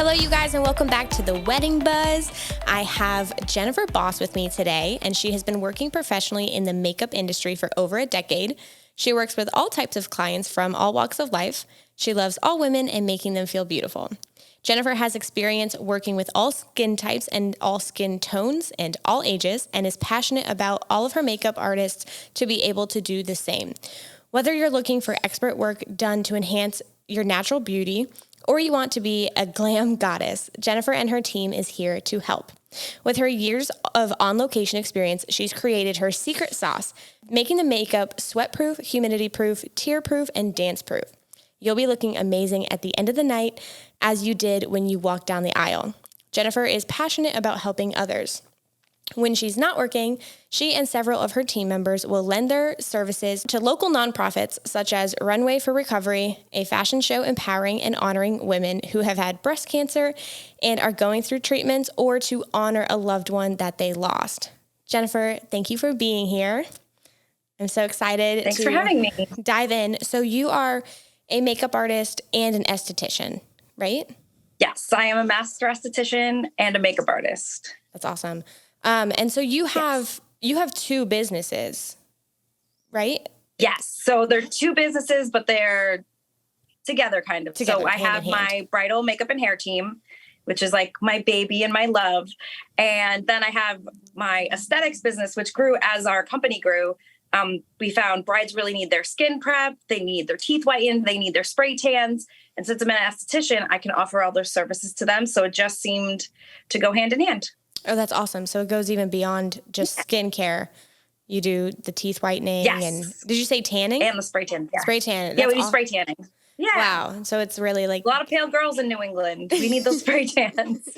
Hello, you guys, and welcome back to the Wedding Buzz. I have Jennifer Boss with me today, and she has been working professionally in the makeup industry for over a decade. She works with all types of clients from all walks of life. She loves all women and making them feel beautiful. Jennifer has experience working with all skin types and all skin tones and all ages, and is passionate about all of her makeup artists to be able to do the same. Whether you're looking for expert work done to enhance your natural beauty, or you want to be a glam goddess, Jennifer and her team is here to help. With her years of on-location experience, she's created her secret sauce, making the makeup sweat-proof, humidity-proof, tear-proof, and dance-proof. You'll be looking amazing at the end of the night, as you did when you walked down the aisle. Jennifer is passionate about helping others. When she's not working, she and several of her team members will lend their services to local nonprofits such as Runway for Recovery, a fashion show empowering and honoring women who have had breast cancer and are going through treatments, or to honor a loved one that they lost. Jennifer, thank you for being here. I'm so excited Thanks for having me. Dive in. So you are a makeup artist and an esthetician, right? Yes, I am a master esthetician and a makeup artist. That's awesome. And so you have two businesses, right? Yes. So they're two businesses, but they're together kind of. Together, so I have my bridal makeup and hair team, which is like my baby and my love. And then I have my aesthetics business, which grew as our company grew. We found brides really need their skin prep. They need their teeth whitened. They need their spray tans. And since I'm an esthetician, I can offer all those services to them. So it just seemed to go hand in hand. Oh, that's awesome. So it goes even beyond just skincare. You do the teeth whitening. Yes. And did you say tanning? And the spray tan. Yeah. Spray tan. Yeah, we do spray tanning. Yeah. Wow. So it's really like a lot of pale girls in New England. We need those spray tans.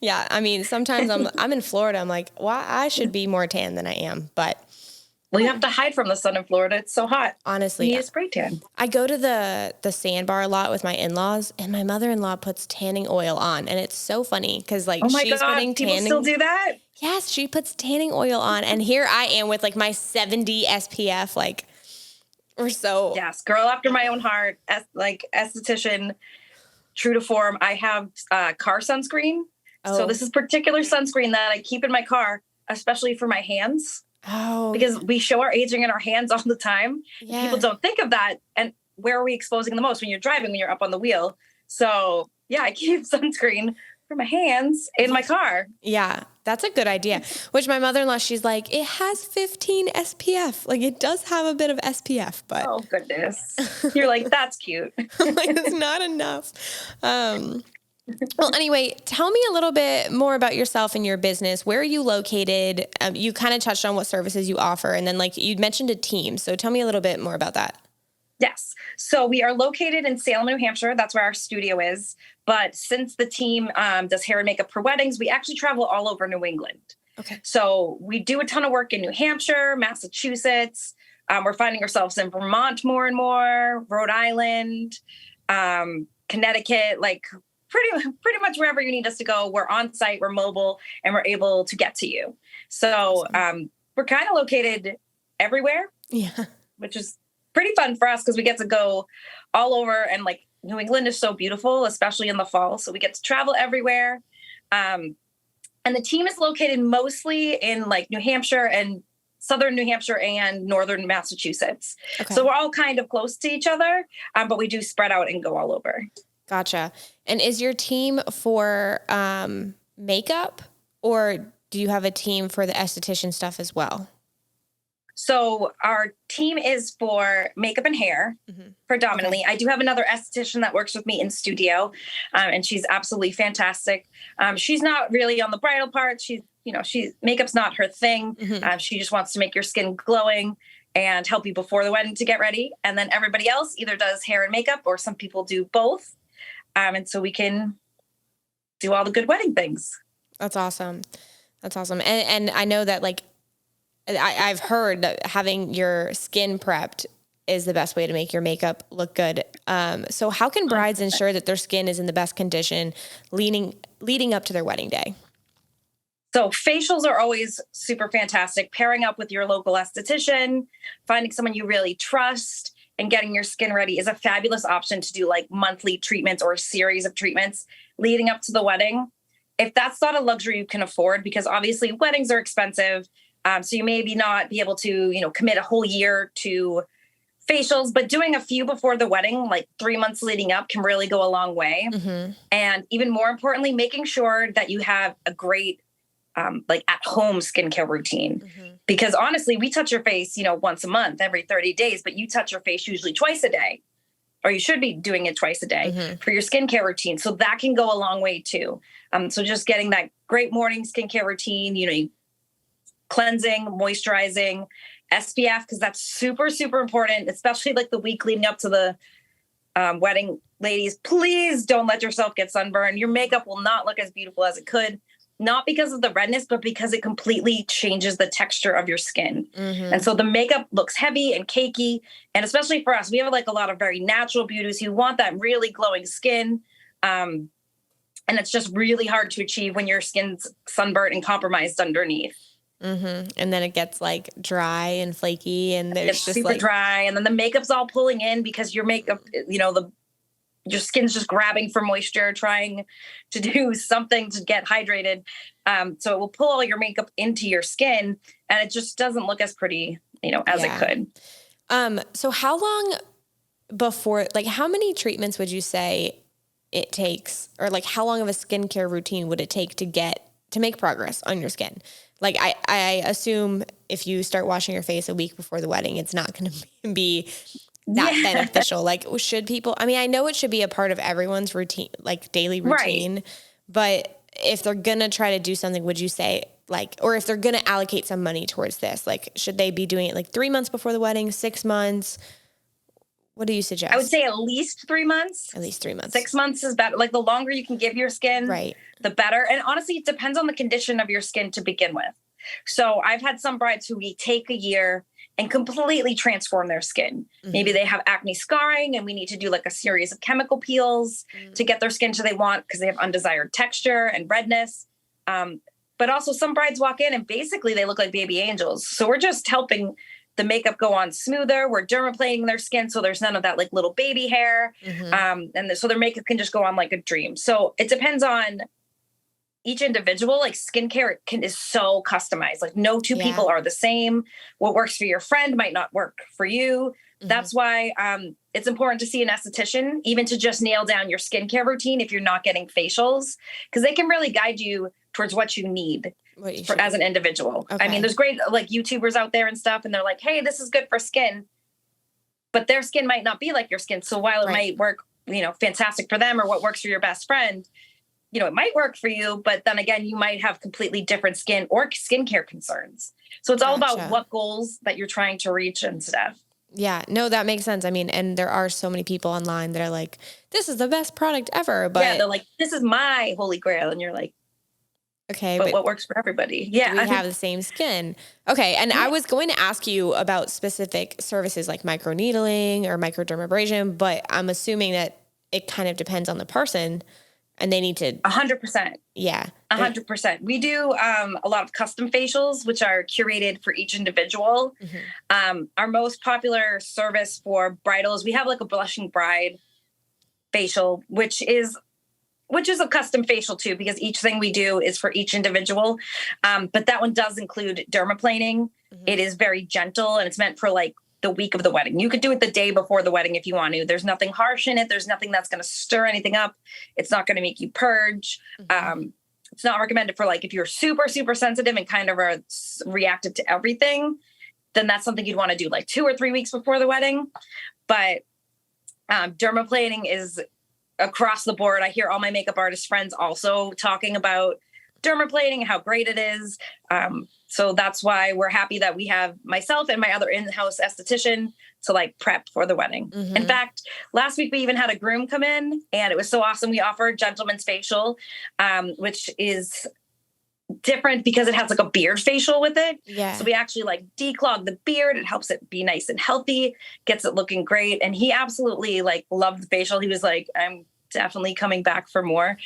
Yeah. I mean, sometimes I'm in Florida. I'm like, well, I should be more tan than I am, but well, you have to hide from the sun in Florida. It's so hot. Honestly. You need a spray tan. I go to the sandbar a lot with my in-laws, and my mother-in-law puts tanning oil on. And it's so funny because like she's putting people tanning. Still do that? Yes, she puts tanning oil on. And here I am with like my 70 SPF. Like we're so. Yes, girl after my own heart, like esthetician, true to form. I have car sunscreen. Oh. So this is particular sunscreen that I keep in my car, especially for my hands. Oh, because we show our aging in our hands all the time. Yeah. People don't think of that. And where are we exposing the most? When you're driving, when you're up on the wheel. So yeah, I keep sunscreen for my hands in my car. Yeah, that's a good idea. Which my mother-in-law, she's like, it has 15 SPF. Like it does have a bit of SPF, but. Oh goodness. You're like, that's cute. Like it's not enough. Well, anyway, tell me a little bit more about yourself and your business. Where are you located? You kind of touched on what services you offer, and then like you mentioned a team. So tell me a little bit more about that. Yes. So we are located in Salem, New Hampshire. That's where our studio is. But since the team does hair and makeup for weddings, we actually travel all over New England. Okay. So we do a ton of work in New Hampshire, Massachusetts. We're finding ourselves in Vermont more and more, Rhode Island, Connecticut, like pretty much wherever you need us to go. We're on site, we're mobile, and we're able to get to you. So we're kind of located everywhere, which is pretty fun for us because we get to go all over. And like New England is so beautiful, especially in the fall. So we get to travel everywhere. And the team is located mostly in like New Hampshire and southern New Hampshire and northern Massachusetts. Okay. So we're all kind of close to each other, but we do spread out and go all over. Gotcha. And is your team for makeup, or do you have a team for the esthetician stuff as well? So our team is for makeup and hair predominantly. Okay. I do have another esthetician that works with me in studio, and she's absolutely fantastic. She's not really on the bridal part. Makeup's not her thing. She just wants to make your skin glowing and help you before the wedding to get ready. And then everybody else either does hair and makeup, or some people do both. And so we can do all the good wedding things. That's awesome. That's awesome. And I know that like, I've heard that having your skin prepped is the best way to make your makeup look good. So how can brides ensure that their skin is in the best condition leading up to their wedding day? So facials are always super fantastic. Pairing up with your local esthetician, finding someone you really trust, and getting your skin ready is a fabulous option to do like monthly treatments or a series of treatments leading up to the wedding. If that's not a luxury you can afford, because obviously weddings are expensive, so you maybe not be able to, commit a whole year to facials, but doing a few before the wedding, like 3 months leading up, can really go a long way. Mm-hmm. And even more importantly, making sure that you have a great, like at home skincare routine. Mm-hmm. Because honestly, we touch your face, once a month, every 30 days, but you touch your face usually twice a day, or you should be doing it twice a day mm-hmm. for your skincare routine. So that can go a long way too. So just getting that great morning skincare routine, cleansing, moisturizing, SPF, because that's super, super important, especially like the week leading up to the wedding. Ladies, please don't let yourself get sunburned. Your makeup will not look as beautiful as it could, not because of the redness, but because it completely changes the texture of your skin. Mm-hmm. And so the makeup looks heavy and cakey. And especially for us, we have like a lot of very natural beauties who want that really glowing skin. And it's just really hard to achieve when your skin's sunburnt and compromised underneath. Mm-hmm. And then it gets like dry and flaky, and there's just super like dry, and then the makeup's all pulling in because your makeup, your skin's just grabbing for moisture, trying to do something to get hydrated. So it will pull all your makeup into your skin, and it just doesn't look as pretty, as it could. So how long before, like, how many treatments would you say it takes, or like how long of a skincare routine would it take to make progress on your skin? Like, I assume if you start washing your face a week before the wedding, it's not going to be that beneficial. Like, should people, I know it should be a part of everyone's routine, like daily routine, right. But if they're going to try to do something, would you say like, or if they're going to allocate some money towards this, like, should they be doing it like 3 months before the wedding, 6 months? What do you suggest? I would say at least 3 months. At least 3 months. 6 months is better. Like, the longer you can give your skin, right, the better. And honestly, it depends on the condition of your skin to begin with. So I've had some brides who we take a year and completely transform their skin. Mm-hmm. Maybe they have acne scarring and we need to do like a series of chemical peels to get their skin to they want, because they have undesired texture and redness. But also some brides walk in and basically they look like baby angels. So we're just helping the makeup go on smoother. We're dermaplaning their skin so there's none of that like little baby hair. Mm-hmm. So their makeup can just go on like a dream. So it depends on each individual. Like, skincare is so customized. Like, no two people are the same. What works for your friend might not work for you. Mm-hmm. That's why it's important to see an esthetician, even to just nail down your skincare routine if you're not getting facials, because they can really guide you towards what you need as an individual. Okay. There's great like YouTubers out there and stuff, and they're like, hey, this is good for skin, but their skin might not be like your skin. So while it might work, fantastic for them, or what works for your best friend, it might work for you, but then again, you might have completely different skin or skincare concerns. So it's all about what goals that you're trying to reach and stuff. Yeah, no, that makes sense. And there are so many people online that are like, this is the best product ever. But they're like, this is my holy grail. And you're like, okay, but what works for everybody? Yeah. We have the same skin. Okay. And I was going to ask you about specific services like microneedling or microdermabrasion, but I'm assuming that it kind of depends on the person. And they need to 100%. Yeah. 100%. We do a lot of custom facials, which are curated for each individual. Mm-hmm. Our most popular service for bridal is we have like a blushing bride facial, which is a custom facial too, because each thing we do is for each individual. But that one does include dermaplaning. Mm-hmm. It is very gentle and it's meant for like the week of the wedding. You could do it the day before the wedding if you want to. There's nothing harsh in it. There's nothing that's going to stir anything up. It's not going to make you purge. Mm-hmm. It's not recommended for like if you're super, super sensitive and kind of are reactive to everything, then that's something you'd want to do like 2 or 3 weeks before the wedding. But dermaplaning is across the board. I hear all my makeup artist friends also talking about dermaplaning, how great it is. So that's why we're happy that we have myself and my other in-house esthetician to like prep for the wedding. Mm-hmm. In fact, last week we even had a groom come in and it was so awesome. We offered gentleman's facial, which is different because it has like a beard facial with it. Yeah. So we actually like declog the beard. It helps it be nice and healthy, gets it looking great. And he absolutely like loved the facial. He was like, I'm definitely coming back for more.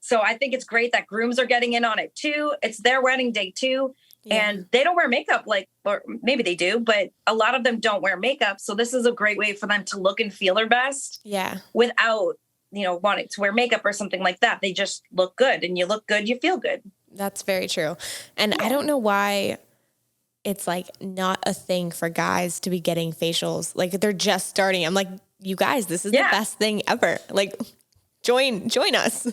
So I think it's great that grooms are getting in on it too. It's their wedding day too. And they don't wear makeup, like, or maybe they do, but a lot of them don't wear makeup. So this is a great way for them to look and feel their best. Yeah. Without, wanting to wear makeup or something like that. They just look good, and you look good, you feel good. That's very true. And I don't know why it's like not a thing for guys to be getting facials. Like they're just starting. I'm like, you guys, this is the best thing ever. Like join us.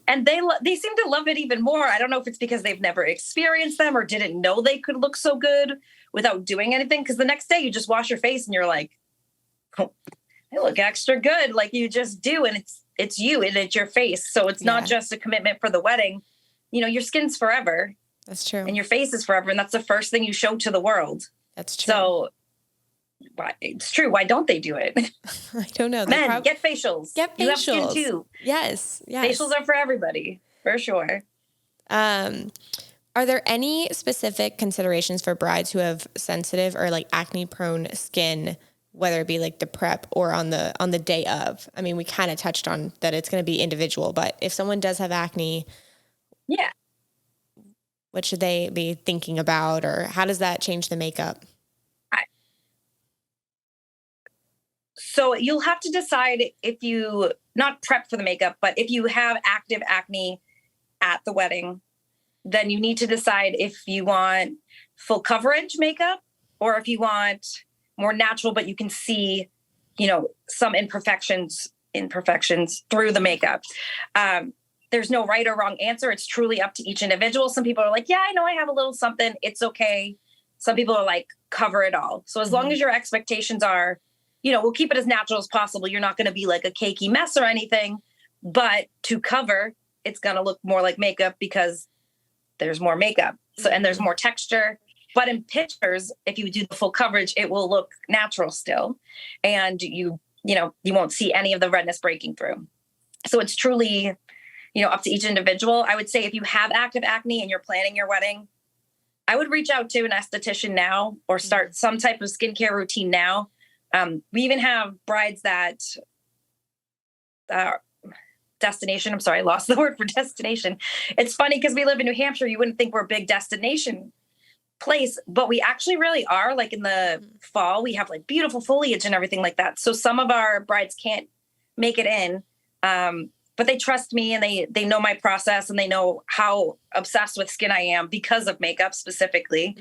And they seem to love it even more. I don't know if it's because they've never experienced them or didn't know they could look so good without doing anything. Because the next day you just wash your face and you're like, oh, I look extra good. Like you just do. And it's you and it's your face. So it's not just a commitment for the wedding. Your skin's forever. That's true. And your face is forever. And that's the first thing you show to the world. That's true. So it's true. Why don't they do it? I don't know. Men, get facials. Get facials. You have skin too. Yes. Facials are for everybody, for sure. Are there any specific considerations for brides who have sensitive or like acne prone skin, whether it be like the prep or on the day of? I mean, we kind of touched on that it's going to be individual, but if someone does have acne, what should they be thinking about, or how does that change the makeup? So you'll have to decide if you not prep for the makeup, but if you have active acne at the wedding, then you need to decide if you want full coverage makeup or if you want more natural, but you can see, some imperfections through the makeup. There's no right or wrong answer. It's truly up to each individual. Some people are like, yeah, I know I have a little something. It's okay. Some people are like, cover it all. So as long as your expectations are, we'll keep it as natural as possible. You're not going to be like a cakey mess or anything, but to cover, it's going to look more like makeup because there's more makeup. So, and there's more texture, but in pictures, if you do the full coverage, it will look natural still. And you won't see any of the redness breaking through. So it's truly, up to each individual. I would say if you have active acne and you're planning your wedding, I would reach out to an esthetician now or start some type of skincare routine now. We even have brides that destination. I'm sorry, I lost the word for destination. It's funny because we live in New Hampshire. You wouldn't think we're a big destination place, but we actually really are. Like in the fall, we have like beautiful foliage and everything like that. So some of our brides can't make it in, but they trust me and they know my process and they know how obsessed with skin I am because of makeup specifically.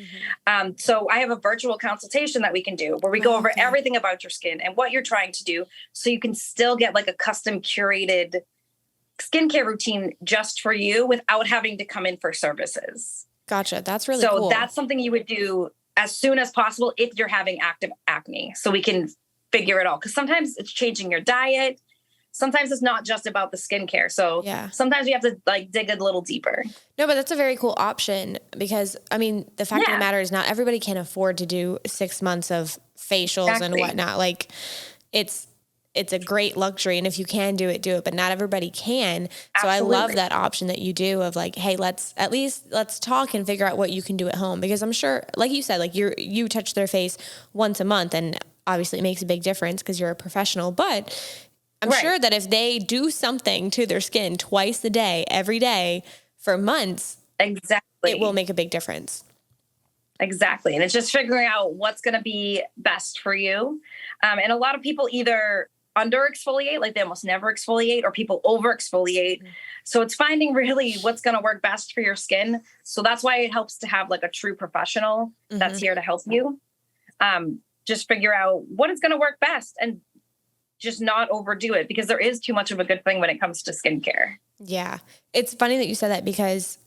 So I have a virtual consultation that we can do where we go over everything about your skin and what you're trying to do so you can still get like a custom curated skincare routine just for you without having to come in for services. Gotcha. That's really cool. So that's something you would do as soon as possible if you're having active acne so we can figure it all. Because sometimes it's changing your diet. Sometimes it's not just about the skincare. So sometimes we have to like dig a little deeper. No, but that's a very cool option because I mean, the fact of the matter is not everybody can afford to do 6 months of facials and whatnot. Like it's a great luxury. And if you can do it, but not everybody can. So I love that option that you do of like, hey, let's talk and figure out what you can do at home. Because I'm sure, like you said, like you touch their face once a month and obviously it makes a big difference because you're a professional, but I'm sure that if they do something to their skin twice a day, every day for months, it will make a big difference. Exactly. And it's just figuring out what's going to be best for you. And a lot of people either under exfoliate, like they almost never exfoliate, or people over exfoliate. So it's finding really what's going to work best for your skin. So that's why it helps to have like a true professional that's here to help you. Just figure out what is going to work best and just not overdo it because there is too much of a good thing when it comes to skincare. Yeah. It's funny that you said that because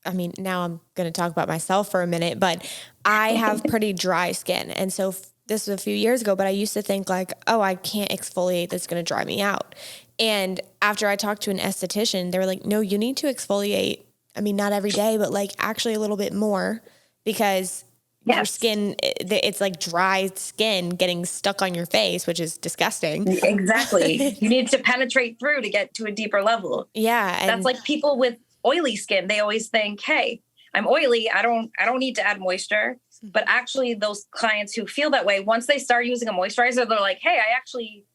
I mean, now I'm going to talk about myself for a minute, but I have pretty dry skin. And so this was a few years ago, but I used to think like, oh, I can't exfoliate. That's going to dry me out. And after I talked to an esthetician, they were like, no, you need to exfoliate. I mean, not every day, but like actually a little bit more because your skin, it's like dry skin getting stuck on your face, which is disgusting. Exactly. You need to penetrate through to get to a deeper level. Yeah. That's like people with oily skin. They always think, hey, I'm oily. I don't need to add moisture. But actually those clients who feel that way, once they start using a moisturizer, they're like, hey, I actually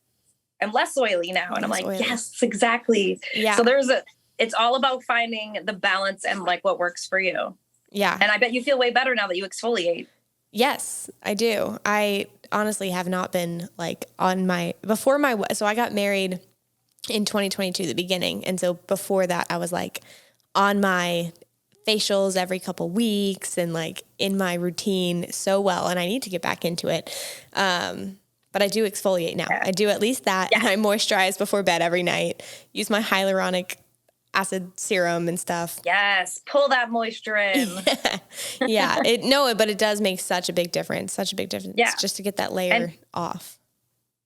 am less oily now. And I'm like, yes, exactly. Yeah. So it's all about finding the balance and like what works for you. Yeah. And I bet you feel way better now that you exfoliate. Yes, I do. I honestly have not been like so I got married in 2022, the beginning. And so before that, I was like on my facials every couple weeks and like in my routine so well. And I need to get back into it. But I do exfoliate now. I do at least that. Yeah. And I moisturize before bed every night, use my hyaluronic acid serum and stuff. Yes. Pull that moisture in. Yeah. But it does make such a big difference, just to get that layer off.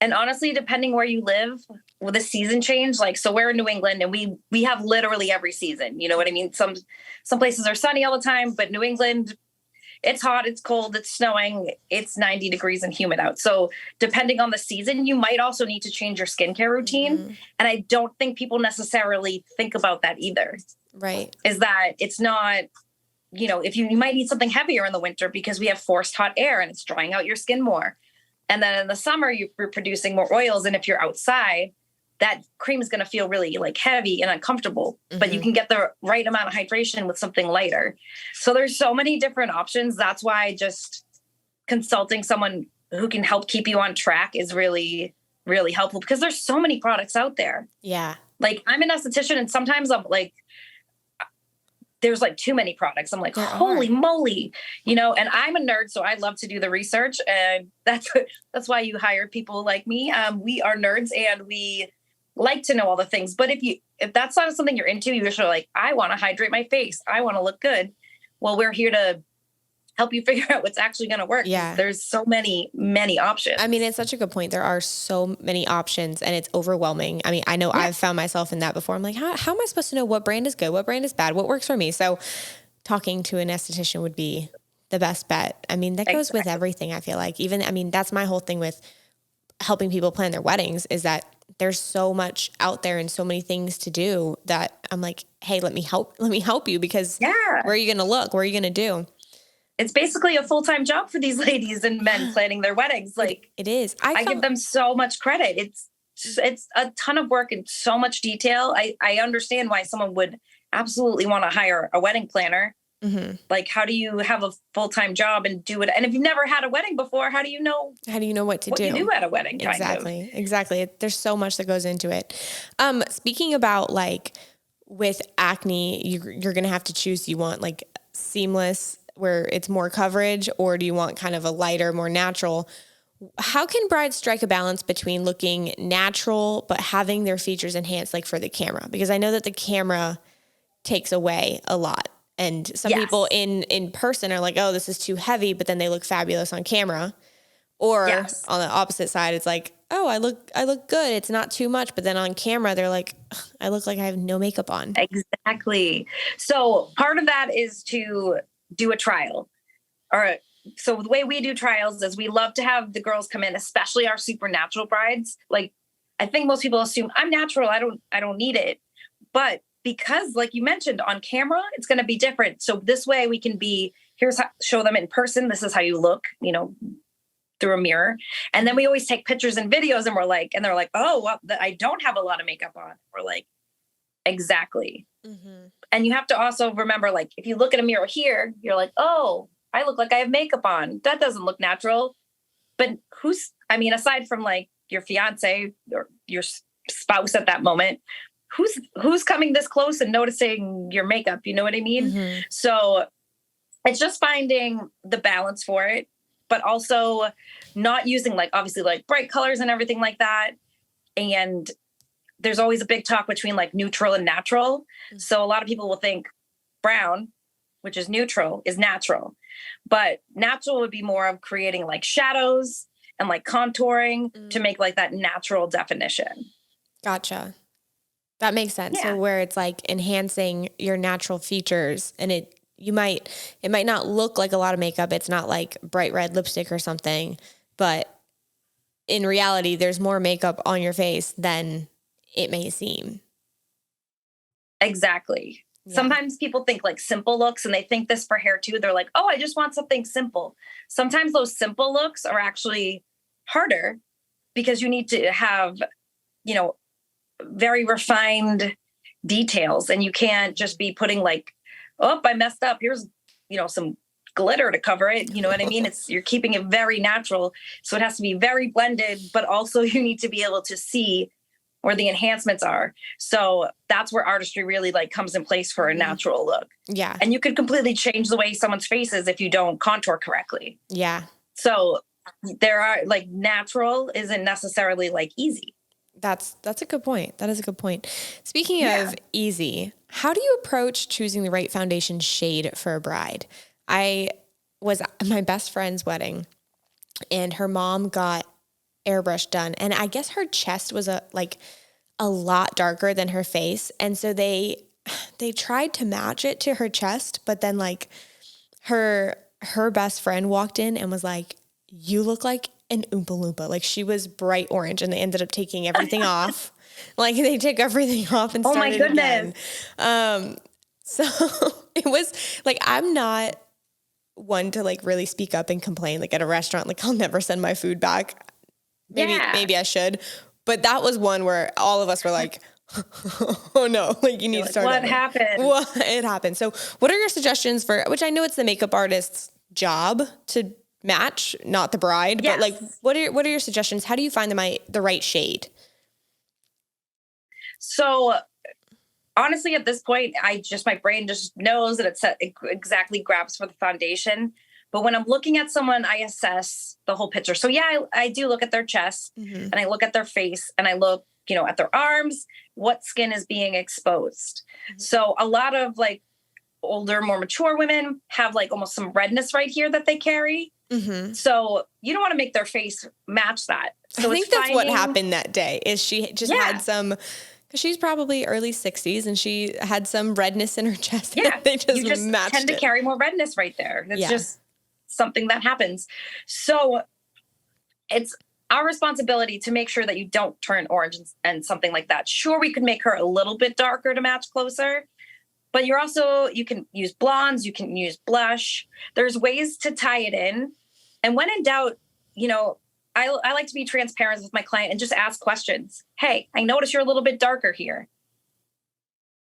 And honestly, depending where you live with the season change, like, so we're in New England and we have literally every season, you know what I mean? Some places are sunny all the time, but New England, it's hot, it's cold, it's snowing, it's 90 degrees and humid out. So depending on the season, you might also need to change your skincare routine. Mm-hmm. And I don't think people necessarily think about that either. Right. Is that it's not, if you might need something heavier in the winter because we have forced hot air and it's drying out your skin more. And then in the summer, you're producing more oils. And if you're outside, that cream is going to feel really like heavy and uncomfortable, mm-hmm. but you can get the right amount of hydration with something lighter. So there's so many different options. That's why just consulting someone who can help keep you on track is really, really helpful because there's so many products out there. Yeah. Like I'm an esthetician and sometimes I'm like, there's like too many products. I'm like, holy moly, and I'm a nerd. So I love to do the research and that's why you hire people like me. We are nerds and we like to know all the things. But if that's not something you're into, you're just like, I want to hydrate my face. I want to look good. Well, we're here to help you figure out what's actually going to work. Yeah. There's so many options. I mean, it's such a good point. There are so many options and it's overwhelming. I mean, I know I've found myself in that before. I'm like, how am I supposed to know what brand is good? What brand is bad? What works for me? So talking to an esthetician would be the best bet. I mean, that goes with everything. I feel like that's my whole thing with helping people plan their weddings is that there's so much out there and so many things to do that I'm like, hey, let me help you because where are you going to look? What are you going to do? It's basically a full-time job for these ladies and men planning their weddings. Like it is. I give them so much credit. It's a ton of work and so much detail. I understand why someone would absolutely want to hire a wedding planner. Mm-hmm. Like, how do you have a full-time job and do it? And if you've never had a wedding before, how do you know what to do? You do at a wedding? Exactly. There's so much that goes into it. Speaking about like with acne, you're going to have to choose. Do you want like seamless where it's more coverage, or do you want kind of a lighter, more natural? How can brides strike a balance between looking natural, but having their features enhanced like for the camera? Because I know that the camera takes away a lot. And some people in person are like, oh, this is too heavy, but then they look fabulous on camera. Or on the opposite side, it's like, oh, I look good. It's not too much. But then on camera, they're like, I look like I have no makeup on. Exactly. So part of that is to do a trial. So the way we do trials is we love to have the girls come in, especially our supernatural brides. Like, I think most people assume I'm natural. I don't need it. But because like you mentioned on camera, it's going to be different. So this way we can show them in person. This is how you look, through a mirror. And then we always take pictures and videos and they're like, oh, well, I don't have a lot of makeup on. We're like, exactly. Mm-hmm. And you have to also remember, like, if you look at a mirror here, you're like, oh, I look like I have makeup on. That doesn't look natural. But aside from like your fiance or your spouse at that moment, who's coming this close and noticing your makeup? You know what I mean? Mm-hmm. So it's just finding the balance for it, but also not using like, obviously like bright colors and everything like that. And there's always a big talk between like neutral and natural. Mm-hmm. So a lot of people will think brown, which is neutral, is natural. But natural would be more of creating like shadows and like contouring to make like that natural definition. Gotcha. That makes sense. Yeah. So where it's like enhancing your natural features and it might not look like a lot of makeup. It's not like bright red lipstick or something, but in reality, there's more makeup on your face than it may seem. Exactly. Yeah. Sometimes people think like simple looks and they think this for hair too. They're like, oh, I just want something simple. Sometimes those simple looks are actually harder because you need to have, very refined details and you can't just be putting like, oh, I messed up. Here's, some glitter to cover it. You know what I mean? You're keeping it very natural. So it has to be very blended, but also you need to be able to see where the enhancements are. So that's where artistry really like comes in place for a natural look. Yeah. And you could completely change the way someone's face is if you don't contour correctly. Yeah. So there are like natural isn't necessarily like easy. That's a good point. That is a good point. Speaking of easy, how do you approach choosing the right foundation shade for a bride? I was at my best friend's wedding and her mom got airbrush done. And I guess her chest was a lot darker than her face. And so they tried to match it to her chest, but then like her best friend walked in and was like, "You look like an Oompa Loompa." Like she was bright orange and they ended up taking everything off. Like they took everything off and started again. So it was like, I'm not one to like really speak up and complain. Like at a restaurant, like I'll never send my food back. Maybe I should. But that was one where all of us were like, oh no, like you need to start. What happened? Well, it happened. So what are your suggestions for, which I know it's the makeup artist's job to match, not the bride, but like, what are your suggestions? How do you find the right shade? So honestly, at this point, my brain just knows that it exactly grabs for the foundation. But when I'm looking at someone, I assess the whole picture. So yeah, I do look at their chest and I look at their face and I look, at their arms, what skin is being exposed. So a lot of like older, more mature women have like almost some redness right here that they carry. So you don't want to make their face match that. So I think that's what happened that day is she just had some, because she's probably early 60s and she had some redness in her chest. Yeah, they just matched tend to carry more redness right there. It's just something that happens. So it's our responsibility to make sure that you don't turn orange and something like that. Sure, we could make her a little bit darker to match closer, but you can use blondes, you can use blush. There's ways to tie it in. And when in doubt, I like to be transparent with my client and just ask questions. Hey, I notice you're a little bit darker here.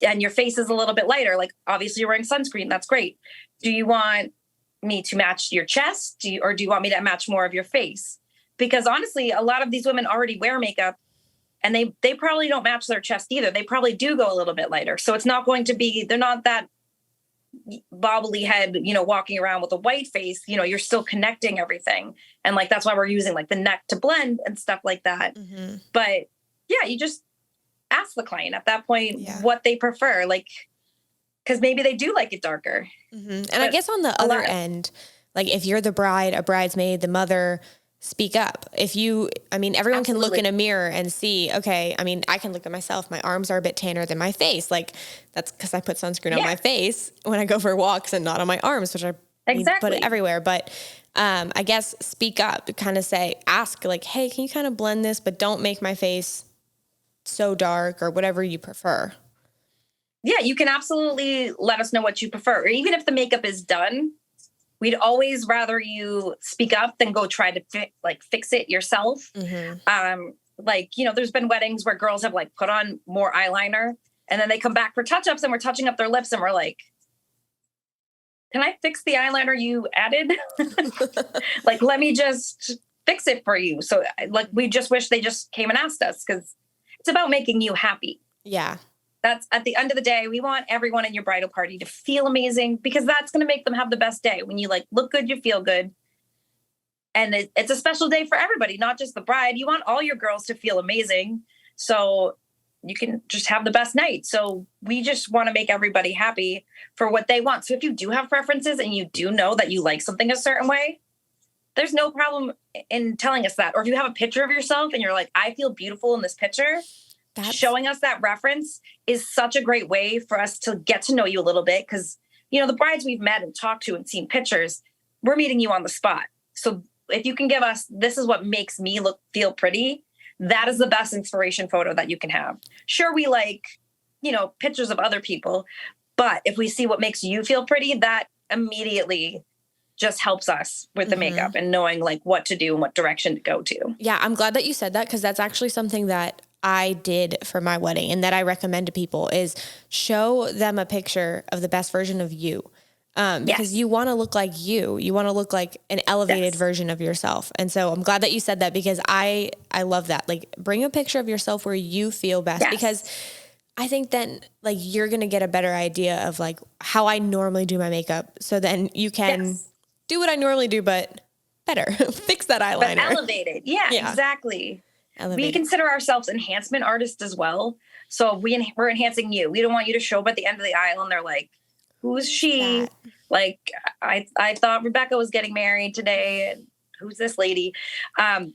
And your face is a little bit lighter. Like obviously you're wearing sunscreen. That's great. Do you want me to match your chest? Or do you want me to match more of your face? Because honestly, a lot of these women already wear makeup and they probably don't match their chest either. They probably do go a little bit lighter. So it's not going to be, they're not that bobbly head, walking around with a white face, you're still connecting everything. And like, that's why we're using like the neck to blend and stuff like that. But yeah, you just ask the client at that point what they prefer. Like, cause maybe they do like it darker. And I guess on the other end, like if you're the bride, a bridesmaid, the mother, speak up. Everyone can look in a mirror and see, okay, I can look at myself. My arms are a bit tanner than my face. Like that's because I put sunscreen on my face when I go for walks and not on my arms, which I put it everywhere. But I guess speak up, kind of ask like, hey, can you kind of blend this, but don't make my face so dark or whatever you prefer. Yeah, you can absolutely let us know what you prefer. Or even if the makeup is done, we'd always rather you speak up than go try to fix it yourself. There's been weddings where girls have like put on more eyeliner and then they come back for touch-ups and we're touching up their lips and we're like, can I fix the eyeliner you added? Like, let me just fix it for you. So like, we just wish they just came and asked us because it's about making you happy. Yeah. That's at the end of the day, we want everyone in your bridal party to feel amazing because that's going to make them have the best day. When you like look good, you feel good. And it's a special day for everybody, not just the bride. You want all your girls to feel amazing so you can just have the best night. So we just want to make everybody happy for what they want. So if you do have preferences and you do know that you like something a certain way, there's no problem in telling us that. Or if you have a picture of yourself and you're like, I feel beautiful in this picture, showing us that reference is such a great way for us to get to know you a little bit. Because, the brides we've met and talked to and seen pictures, we're meeting you on the spot. So if you can give us, this is what makes me feel pretty, that is the best inspiration photo that you can have. Sure, we like, pictures of other people, but if we see what makes you feel pretty, that immediately just helps us with the makeup and knowing like what to do and what direction to go to. Yeah, I'm glad that you said that because that's actually something that I did for my wedding and that I recommend to people is show them a picture of the best version of you. because you want to look like you want to look like an elevated version of yourself. And so I'm glad that you said that, because I love that. Like, bring a picture of yourself where you feel best, because I think then like you're going to get a better idea of like how I normally do my makeup. So then you can do what I normally do, but better. Fix that eyeliner. But elevated. Yeah, exactly. Elevated. We consider ourselves enhancement artists as well. So we're enhancing you. We don't want you to show up at the end of the aisle and they're like, who's she? That? Like, I thought Rebecca was getting married today. And who's this lady?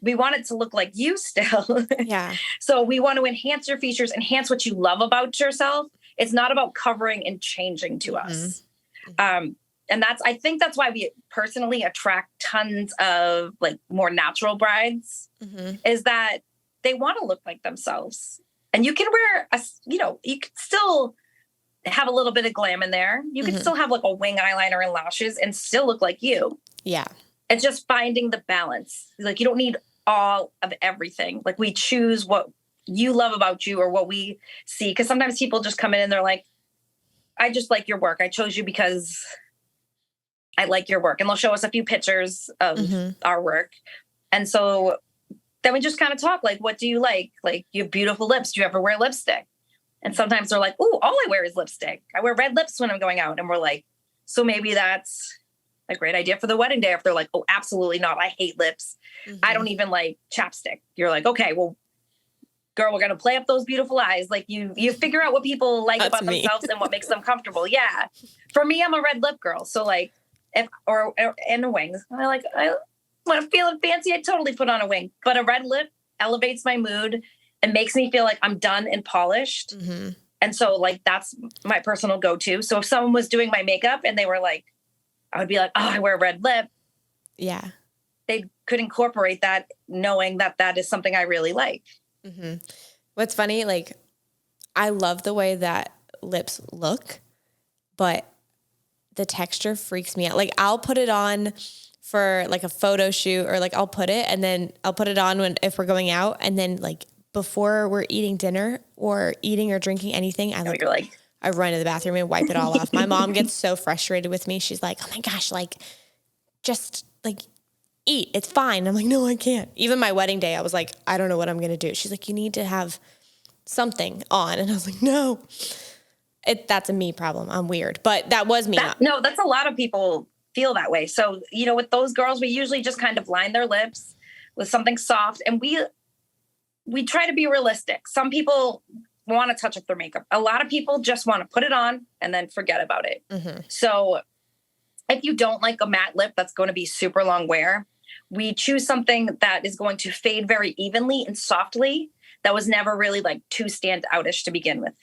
We want it to look like you still. Yeah. So we want to enhance your features, enhance what you love about yourself. It's not about covering and changing to us. And I think that's why we personally attract tons of like more natural brides, is that they want to look like themselves. And you can wear you can still have a little bit of glam in there. You can still have like a wing eyeliner and lashes and still look like you. Yeah. It's just finding the balance. Like, you don't need all of everything. Like, we choose what you love about you or what we see. Cause sometimes people just come in and they're like, I just like your work. I chose you because I like your work. And they'll show us a few pictures of our work. And so then we just kind of talk like, what do you like? Like, you have beautiful lips. Do you ever wear lipstick? And sometimes they're like, oh, all I wear is lipstick. I wear red lips when I'm going out. And we're like, so maybe that's a great idea for the wedding day. If they're like, oh, absolutely not. I hate lips. I don't even like chapstick. You're like, okay, well, girl, we're going to play up those beautiful eyes. Like, you figure out what people like about themselves and what makes them comfortable. Yeah. For me, I'm a red lip girl. So like, and wings. I want to feel fancy. I totally put on a wing, but a red lip elevates my mood and makes me feel like I'm done and polished. And so like, that's my personal go-to. So if someone was doing my makeup and they were like, I would be like, oh, I wear a red lip. Yeah. They could incorporate that, knowing that that is something I really like. What's funny, like, I love the way that lips look, but the texture freaks me out. Like, I'll put it on for like a photo shoot, or like I'll put it on if we're going out, and then like before we're eating dinner or eating or drinking anything, I run to the bathroom and wipe it all off. My mom gets so frustrated with me. She's like, oh my gosh, like, just like eat. It's fine. I'm like, no, I can't. Even my wedding day, I was like, I don't know what I'm going to do. She's like, you need to have something on. And I was like, no, that's a me problem. I'm weird. But that was me. No, that's a lot of people feel that way. So, with those girls, we usually just kind of line their lips with something soft. And we try to be realistic. Some people want to touch up their makeup. A lot of people just want to put it on and then forget about it. So if you don't like a matte lip that's going to be super long wear, we choose something that is going to fade very evenly and softly. That was never really like too standoutish to begin with.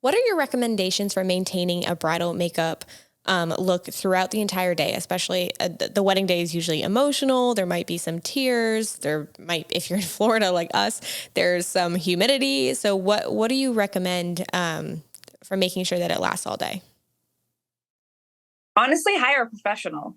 What are your recommendations for maintaining a bridal makeup look throughout the entire day? Especially the wedding day is usually emotional. There might be some tears. If you're in Florida like us, there's some humidity. So what do you recommend for making sure that it lasts all day? Honestly, hire a professional.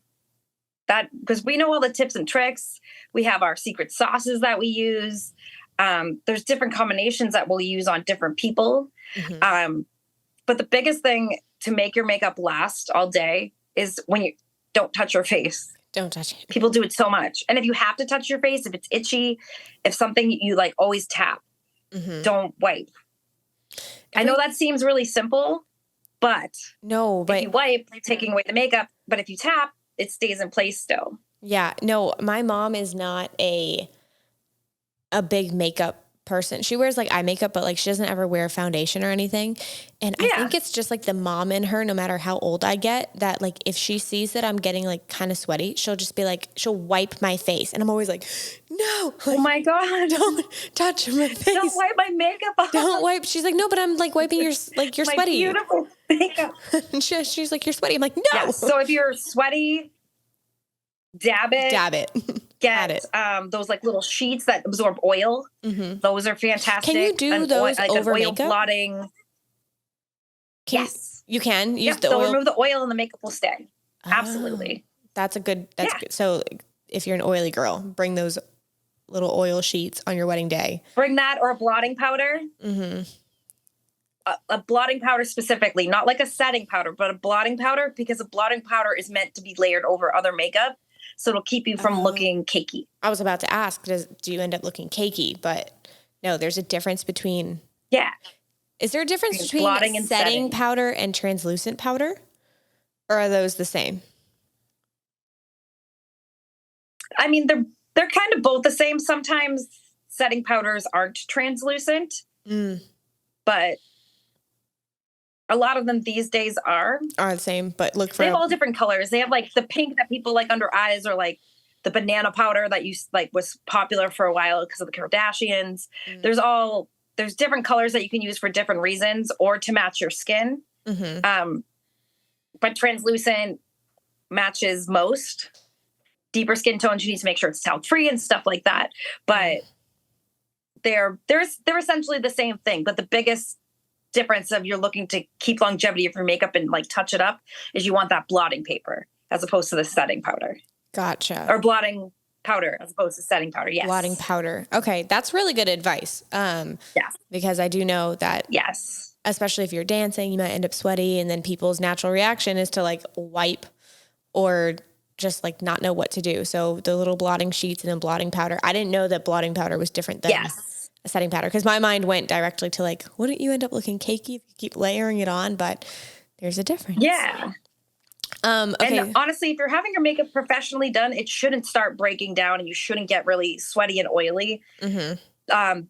Because we know all the tips and tricks. We have our secret sauces that we use. There's different combinations that we'll use on different people. But the biggest thing to make your makeup last all day is when you don't touch your face. Don't touch it. People do it so much. And if you have to touch your face, if it's itchy, if something you like, always tap. Don't wipe. I know that seems really simple, but if you wipe, you're taking away the makeup. But if you tap, it stays in place still. Yeah. No, my mom is not a big makeup person. She wears like eye makeup, but like she doesn't ever wear foundation or anything. And I think it's just like the mom in her, no matter how old I get, that like if she sees that I'm getting like kind of sweaty, she'll just be like, she'll wipe my face. And I'm always like, no, like, oh my God, don't touch my face. Don't wipe my makeup off. Don't wipe. She's like, no, but I'm like wiping your sweaty. Beautiful makeup. And she's like, you're sweaty. I'm like, no. Yeah, so if you're sweaty, dab it. Get those like little sheets that absorb oil. Those are fantastic. Can you do those over an oil makeup? Blotting. Yes, you can use the oil. oil. Remove the oil and the makeup will stay. Absolutely. That's good. So if you're an oily girl, bring those little oil sheets on your wedding day. Bring that or a blotting powder. a blotting powder specifically, not like a setting powder, but a blotting powder, because a blotting powder is meant to be layered over other makeup. So it'll keep you from looking cakey. I was about to ask, do you end up looking cakey? But no, there's a difference between. Yeah. Is there a difference between setting powder and translucent powder? Or are those the same? I mean, they're kind of both the same. Sometimes setting powders aren't translucent, but a lot of them these days are the same, but look for. They have all different colors. They have like the pink that people like under eyes, or like the banana powder that was popular for a while because of the Kardashians. There's different colors that you can use for different reasons or to match your skin. But translucent matches most. Deeper skin tones, you need to make sure it's talc free and stuff like that. But they're essentially the same thing. But the biggest difference if you're looking to keep longevity of your makeup and like touch it up is you want that blotting paper as opposed to the setting powder. Gotcha. Or blotting powder as opposed to setting powder. Yes. Blotting powder. Okay. That's really good advice. Because I do know that. Yes. Especially if you're dancing, you might end up sweaty, and then people's natural reaction is to like wipe or just like not know what to do. So the little blotting sheets and then blotting powder. I didn't know that blotting powder was different than a setting powder, because my mind went directly to like, wouldn't you end up looking cakey if you keep layering it on? But there's a difference. Yeah. Okay. And honestly, if you're having your makeup professionally done, it shouldn't start breaking down and you shouldn't get really sweaty and oily.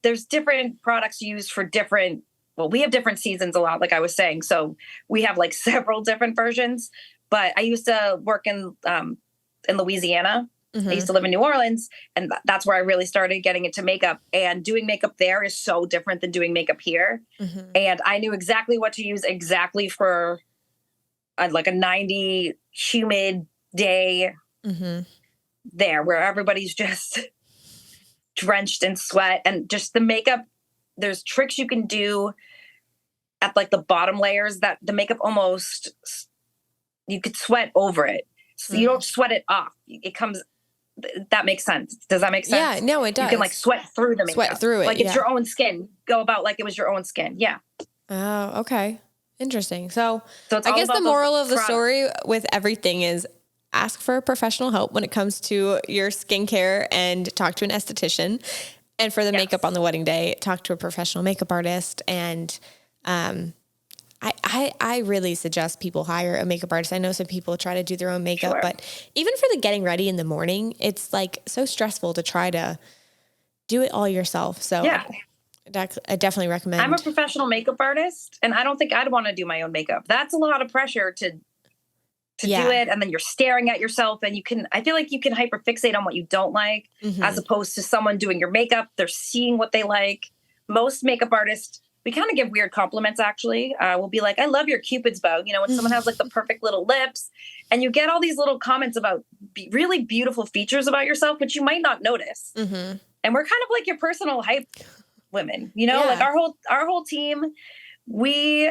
There's different products used for different, we have different seasons a lot, like I was saying. So we have like several different versions, but I used to work in Louisiana. I used to live in New Orleans, and that's where I really started getting into makeup. And doing makeup there is so different than doing makeup here. And I knew exactly what to use exactly for like a 90 humid day there, where everybody's just drenched in sweat. And just the makeup, there's tricks you can do at like the bottom layers that the makeup almost, you could sweat over it. So you don't sweat it off. It comes... That makes sense. Does that make sense? Yeah, no, it does. You can like sweat through the makeup. Sweat through it. Like it's your own skin. Go about like it was your own skin. Yeah. Oh, okay. Interesting. So I guess the moral of the story with everything is ask for professional help when it comes to your skincare, and talk to an esthetician. And for the makeup on the wedding day, talk to a professional makeup artist. And I really suggest people hire a makeup artist. I know some people try to do their own makeup, but even for the getting ready in the morning, it's like so stressful to try to do it all yourself. So I definitely recommend. I'm a professional makeup artist, and I don't think I'd want to do my own makeup. That's a lot of pressure to do it. And then you're staring at yourself, and I feel like you can hyperfixate on what you don't like, as opposed to someone doing your makeup. They're seeing what they like. Most makeup artists, we kind of give weird compliments, actually. We'll be like, I love your Cupid's bow. You know, when someone has like the perfect little lips, and you get all these little comments about really beautiful features about yourself, which you might not notice. And we're kind of like your personal hype women, you know, like our whole team, we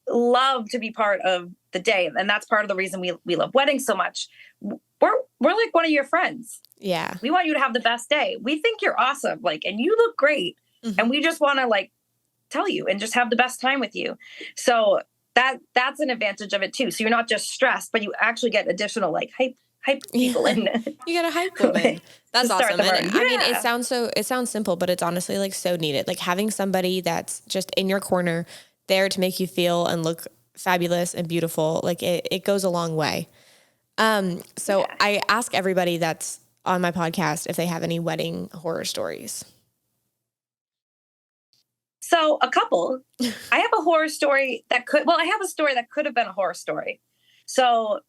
love to be part of the day. And that's part of the reason we love weddings so much. We're like one of your friends. Yeah. We want you to have the best day. We think you're awesome. Like, and you look great. And we just want to like tell you and just have the best time with you. So that's an advantage of it too. So you're not just stressed, but you actually get additional like hype people in. You got a hype woman. That's awesome. And, I mean, it sounds simple, but it's honestly like so needed. Like having somebody that's just in your corner there to make you feel and look fabulous and beautiful. Like it goes a long way. I ask everybody that's on my podcast if they have any wedding horror stories. So a couple. I have a horror story I have a story that could have been a horror story. So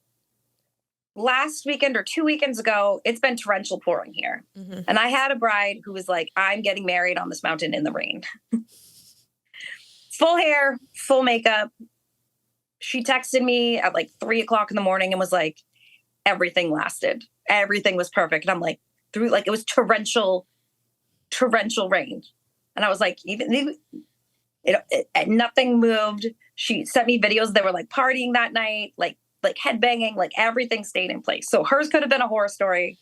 last weekend or 2 weekends ago, it's been torrential pouring here. And I had a bride who was like, I'm getting married on this mountain in the rain. Full hair, full makeup. She texted me at like 3:00 in the morning and was like, everything lasted. Everything was perfect. And I'm like, it was torrential rain. And I was like, nothing moved. She sent me videos. They were like partying that night, like headbanging, like everything stayed in place. So hers could have been a horror story,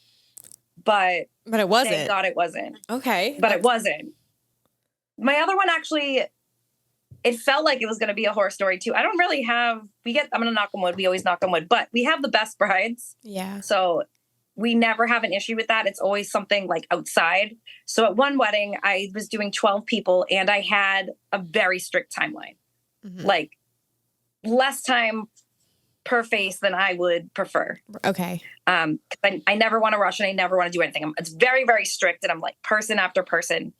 but it wasn't. Thank God it wasn't. Okay. But it wasn't. My other one actually, it felt like it was going to be a horror story too. I don't really have, I'm going to knock on wood. We always knock on wood, but we have the best brides. Yeah. So we never have an issue with that. It's always something like outside. So at one wedding, I was doing 12 people and I had a very strict timeline, like less time per face than I would prefer. Okay. I never want to rush and I never want to do anything. It's very, very strict. And I'm like person after person,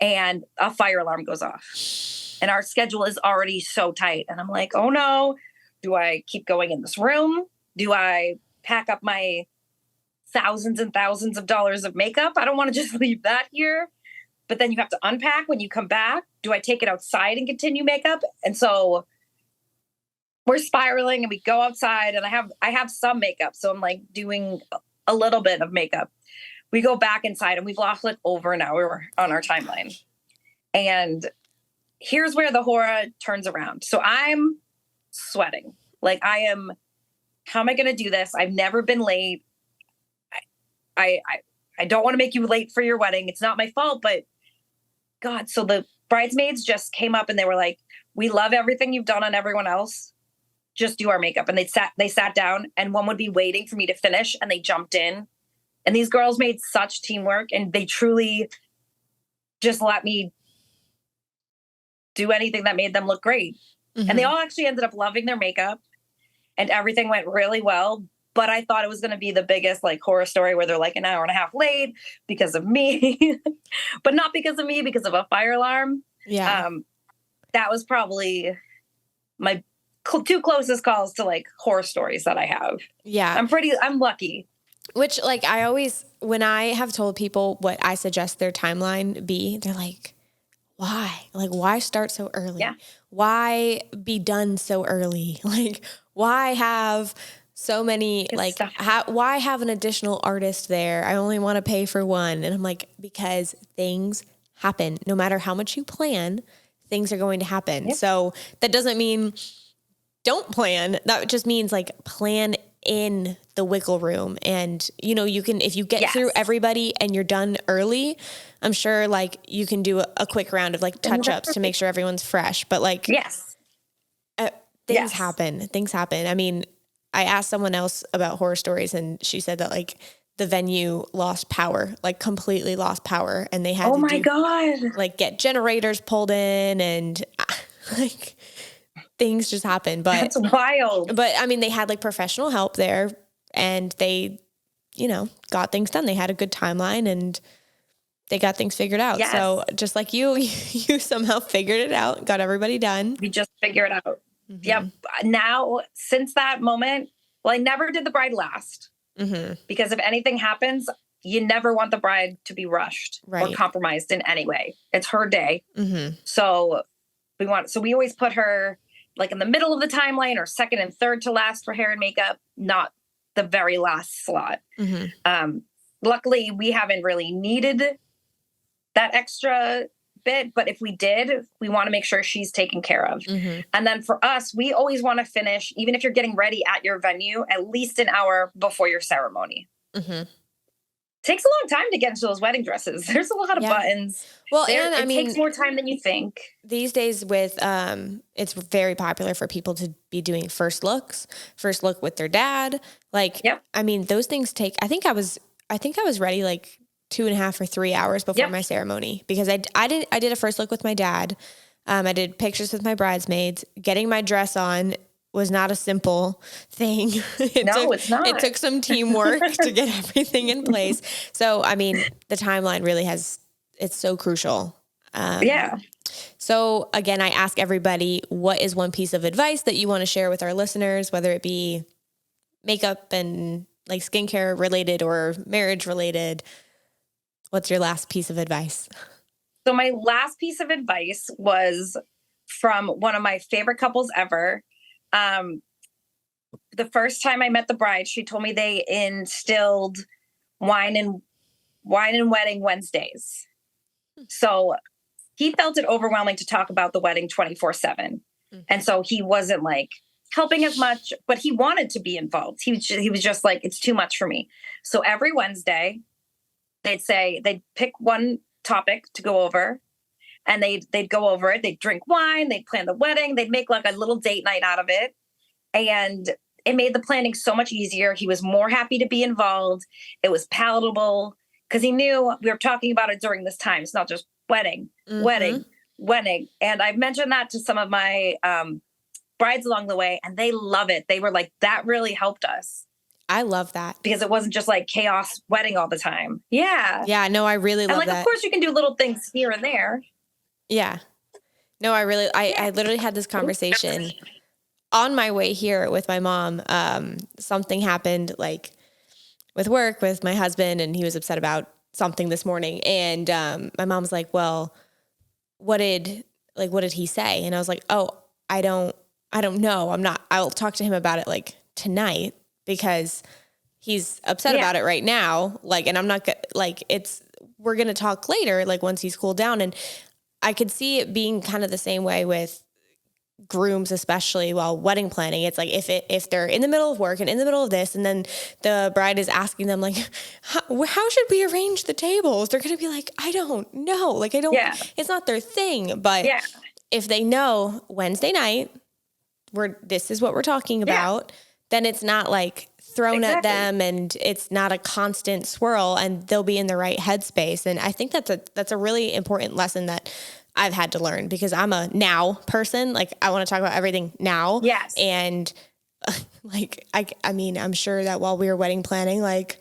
and a fire alarm goes off. And our schedule is already so tight. And I'm like, oh no, do I keep going in this room? Do I pack up my thousands and thousands of dollars of makeup? I don't want to just leave that here. But then you have to unpack when you come back. Do I take it outside and continue makeup? And so we're spiraling and we go outside and I have some makeup. So I'm like doing a little bit of makeup. We go back inside and we've lost like over an hour on our timeline. And here's where the horror turns around. So I'm sweating. Like how am I going to do this? I've never been late. I don't want to make you late for your wedding. It's not my fault, but God. So the bridesmaids just came up and they were like, we love everything you've done on everyone else. Just do our makeup. And they sat down and one would be waiting for me to finish and they jumped in. And these girls made such teamwork and they truly just let me do anything that made them look great. And they all actually ended up loving their makeup and everything went really well. But I thought it was going to be the biggest like horror story where they're like an hour and a half late because of me, but not because of me, because of a fire alarm. Yeah. That was probably my two closest calls to like horror stories that I have. Yeah. I'm lucky. Which like when I have told people what I suggest their timeline be, they're like, why? Like, why start so early? Yeah. Why be done so early? Like, why have so many, like, why have an additional artist there? I only want to pay for one. And I'm like, because things happen. No matter how much you plan, things are going to happen. Yep. So that doesn't mean don't plan. That just means like plan in the wiggle room. And, you can, if you get through everybody and you're done early, I'm sure like you can do a quick round of like touch ups to make sure everyone's fresh. But like, things happen. I mean, I asked someone else about horror stories and she said that like the venue lost power, like completely lost power. And they had like get generators pulled in and like things just happen. But that's wild. But I mean, they had like professional help there and they, got things done. They had a good timeline and they got things figured out. Yes. So just like you somehow figured it out, got everybody done. We just figured it out. Mm-hmm. Yeah. Now, since that moment, I never did the bride last because if anything happens, you never want the bride to be rushed or compromised in any way. It's her day. Mm-hmm. So we always put her like in the middle of the timeline or second and third to last for hair and makeup, not the very last slot. Mm-hmm. Luckily, we haven't really needed that extra bit, but if we did, we want to make sure she's taken care of. Mm-hmm. And then for us, we always want to finish, even if you're getting ready at your venue, at least an hour before your ceremony. Mm-hmm. Takes a long time to get into those wedding dresses. There's a lot of buttons. Well, it takes more time than you think. These days with, it's very popular for people to be doing first look with their dad. Like, I mean, those things take, I think I was ready like 2.5 or 3 hours before my ceremony because I did a first look with my dad. I did pictures with my bridesmaids. Getting my dress on was not a simple thing. It's not. It took some teamwork to get everything in place. So, I mean, the timeline really it's so crucial. So again, I ask everybody, what is one piece of advice that you want to share with our listeners, whether it be makeup and like skincare related or marriage related? What's your last piece of advice? So my last piece of advice was from one of my favorite couples ever. The first time I met the bride, she told me they instilled wine and wedding Wednesdays. So he felt it overwhelming to talk about the wedding 24/7. Mm-hmm. And so he wasn't like helping as much, but he wanted to be involved. He was just like, it's too much for me. So every Wednesday they'd pick one topic to go over. and they'd go over it. They'd drink wine. They'd plan the wedding. They'd make like a little date night out of it. And it made the planning so much easier. He was more happy to be involved. It was palatable because he knew we were talking about it during this time. It's not just wedding. And I've mentioned that to some of my brides along the way, and they love it. They were like, that really helped us. I love that. Because it wasn't just like chaos wedding all the time. Yeah. Yeah, no, I really love that. And like, of course you can do little things here and there. Yeah. No, I literally had this conversation on my way here with my mom. Something happened like with work with my husband, and he was upset about something this morning. And my mom was like, well, what did he say? And I was like, oh, I don't know. I'll talk to him about it like tonight because he's upset about it right now. Like, and I'm not like, we're going to talk later, like once he's cooled down. And I could see it being kind of the same way with grooms, especially while wedding planning. It's like, if they're in the middle of work and in the middle of this, and then the bride is asking them like, how should we arrange the tables? They're going to be like, I don't know. Like, it's not their thing. But if they know Wednesday night, this is what we're talking about, then it's not like thrown at them, and it's not a constant swirl, and they'll be in the right headspace. And I think that's a really important lesson that I've had to learn, because I'm a now person. Like, I want to talk about everything now. Yes. And like, I mean, I'm sure that while we were wedding planning, like,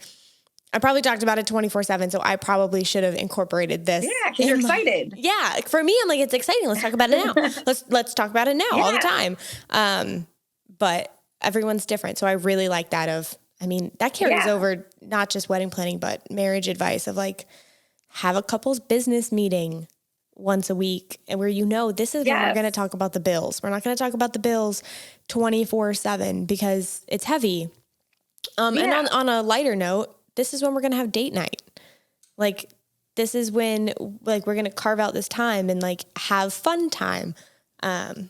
I probably talked about it 24/7. So I probably should have incorporated this. Yeah. Cause you're excited. Yeah. For me, I'm like, it's exciting. Let's talk about it now. let's talk about it now all the time. But everyone's different. So I really like that that carries over not just wedding planning, but marriage advice of like, have a couple's business meeting once a week, and where this is when we're going to talk about the bills. We're not going to talk about the bills 24/7 because it's heavy. And on a lighter note, this is when we're going to have date night. Like, this is when like we're going to carve out this time and like have fun time. I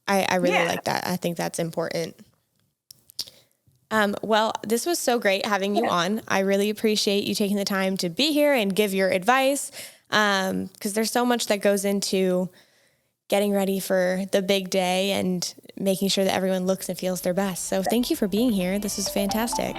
really like that. I think that's important. Well, this was so great having you on. I really appreciate you taking the time to be here and give your advice. Because there's so much that goes into getting ready for the big day and making sure that everyone looks and feels their best. So thank you for being here. This was fantastic.